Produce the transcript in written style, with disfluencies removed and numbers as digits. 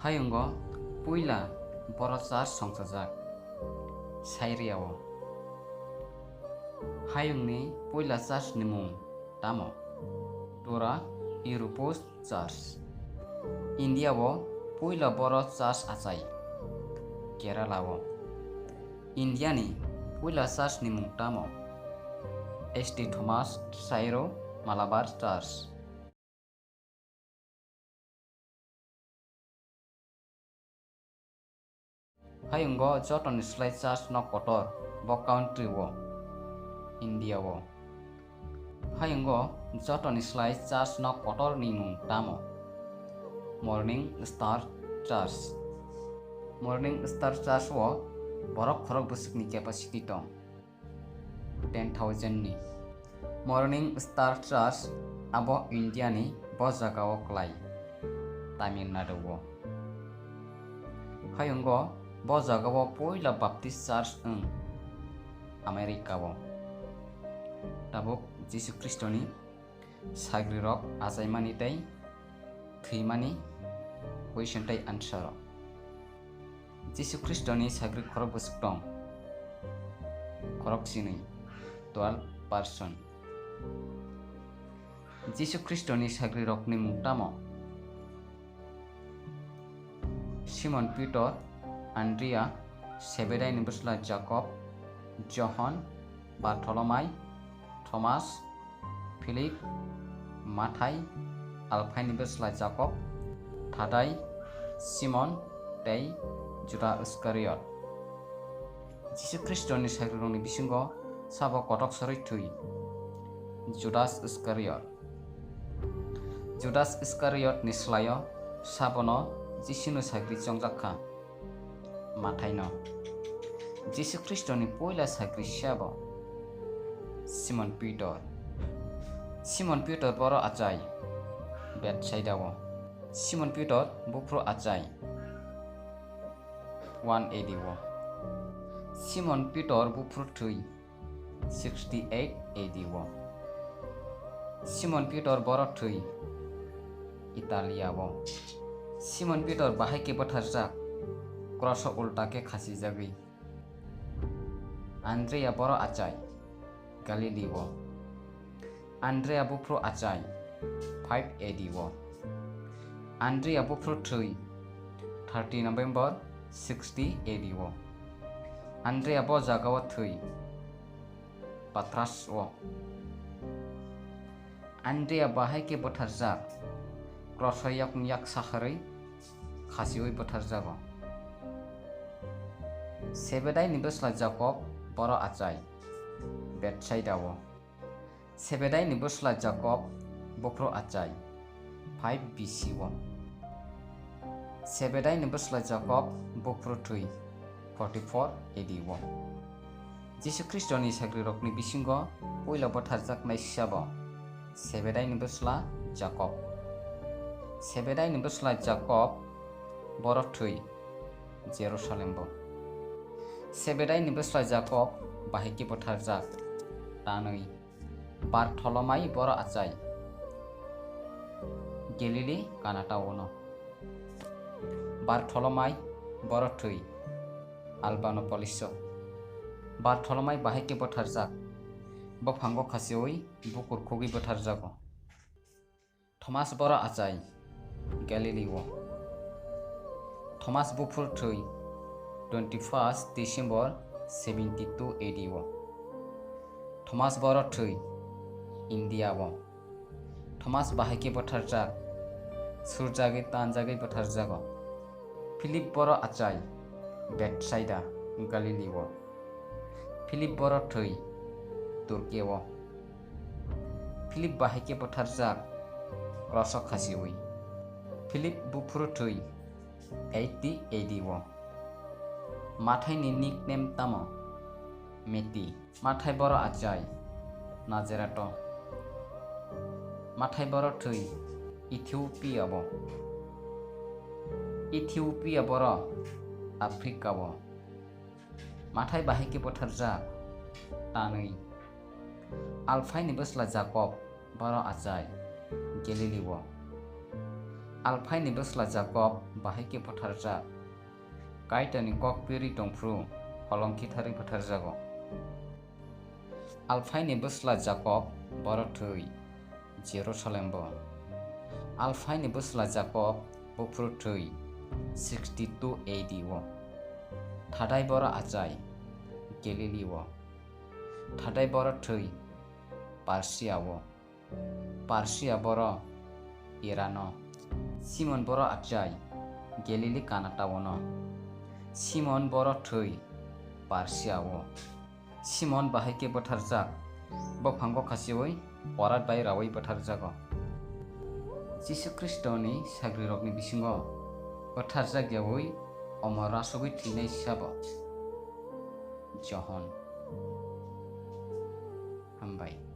हायुंगो पुइला बर' चार्च संसारजाक साइरियाव हायुंनि पुइला चार्चनि मुं तामो ta-ra इउरोपस church इंडियाव पुइला बर' चार्च आचाय केरालाव इंडियानि पुइला चार्चनि मुं तामो ST. Thomas साइरो Malabar church हायुंगो जटन स्लाइ church न कटर ब काउंट्री वो इंडिया वो हायुंगो जटन स्लाइ चार्च न कटर नि मुं तामो मॉर्निंग स्टार चार्च वो बरक खरक बसुकनि कैपेसिटी दं 10,000 नि मॉर्निंग स्टार चार्च आबो इंडिया नि ब जागाव क्लाय तमिलनाडु वो हायुंगो ब जागाव पयला बाप्टिस्ट चार्च अमेरिका वो ताबुक जीसु ख्रिस्टनि साग्रि रक आजायमानि तै थैमानि क्वेश्चन तै आन्सार जीसु ख्रिस्टनि साग्रि खरक बसुक दं खरक सिनै 12% जीसु ख्रिस्टनि साग्रि रकनि मुं तामो सिमन पीटर आंद्रिया सेबेदाइनि बसला जाकब जहन बार्थलमाय थमास फिलिप माथाय आल्फाइनि बसला जाकब थादाय सिमन तै जुदा इस्कारियत जीसु ख्रिस्टनि साग्रि रकनि बिसिंगो साबो कटक सरै थुइ जुदास इस्कारियत नि स्लायो साबनो जीसुनो साग्रि चंजाखा माथायनो जीसु ख्रिस्टनि पयला साग्रि साबो सिमन पीटर बर' आचाय बेटसाइदावो सिमन पीटर बुफ्रु आचाय 180 वो सिमन पीटर बुफ्रु थुइ 68 AD वो सिमन पीटर बर' थुइ इटालिया वो सिमन पीटर बाहाय के बथारजाक क्रस उल्टा के खासी जागै आंद्रेया बर' आचाय गलीली वो आंद्रेया बुफ्रु आचाय 5 AD वो आंद्रेया बुफ्रु थुइ 30 नवंबर 60 AD वो आंद्रेया ब जागाव थुइ पात्रास वो आंद्रेया बाहाय के बथारजाक क्रसयाक याक साखरै खासिवै बथारजागो सेबेदाइनि बसला जाकब बर' आचाय बेटसाइदावो सेबेदाइनि बसला जाकब बुफ्रु आचाय 5 BC वो सेबेदाइनि बसला जाकब बुफ्रु थुइ 44 AD वो जीसु ख्रिस्टनि साग्रि रकनि बिसिंगो पयला बथारजाक नायसियाबो सेबेदाइनि बसला जाकब बर' थुइ जेरुसालेमबो सेबेदाइनि बसला जाकब बाहायके बथारजाक तानै बार्थलमाय बर' आचाय गेलिली कानाटावनो बार्थलमाय बर' थुइ आल्बानोपलिस बार्थलमाय बाहायके बथारजाक बफांगो खासिवै बुकुर खुगै बथारजागो थमास बर' आचाय गैलीलीवो थमास बुफ्रु थुइ 21 डिसेम्बर 72 AD वो थमास बर' थुइ इंडिया वो थमास बाहायके बथारजाक सुरजागै तानजागै बथारजागो फिलिप बर' आचाय बेटसाइदा गलीली वो फिलिप बर' थुइ तुर्की वो फिलिप बाहायके बथारजाक क्रस खासिवै फिलिप बुफ्रु थुइ 80 AD वो माथायनि निकनेम तामो मेटी माथाय बर' आचाय नाजेराट माथाय बर' थुइ इथियोपिया बर' आफ्रिका वो माथाय बाहायके बथारजाक तानै आल्फाइनि बसला जाकब बर' आचाय गेलिली वो Alphaini bosla Jacob bahike phatharjak kaitani kokpiri tongfru holongki thari phatharjago. Alphaini bosla Jacob boro thui Jerusalem bo. Alphaini bosla Jacob bufru thui 62 AD wo. Thadai boro achai Galilee wo. Thadai boro thui Persia wo. Persia boro Irano. Simon boro achai Galilee kanata wono. Simon boro thui Persia wo. Simon bahike phatharjak bophango khasioi orat bai rawai phatharjago. Jisu Kristoni sagrirokni bisingo phatharjak yaoi omorasogoi thinai sabo John. Hambai.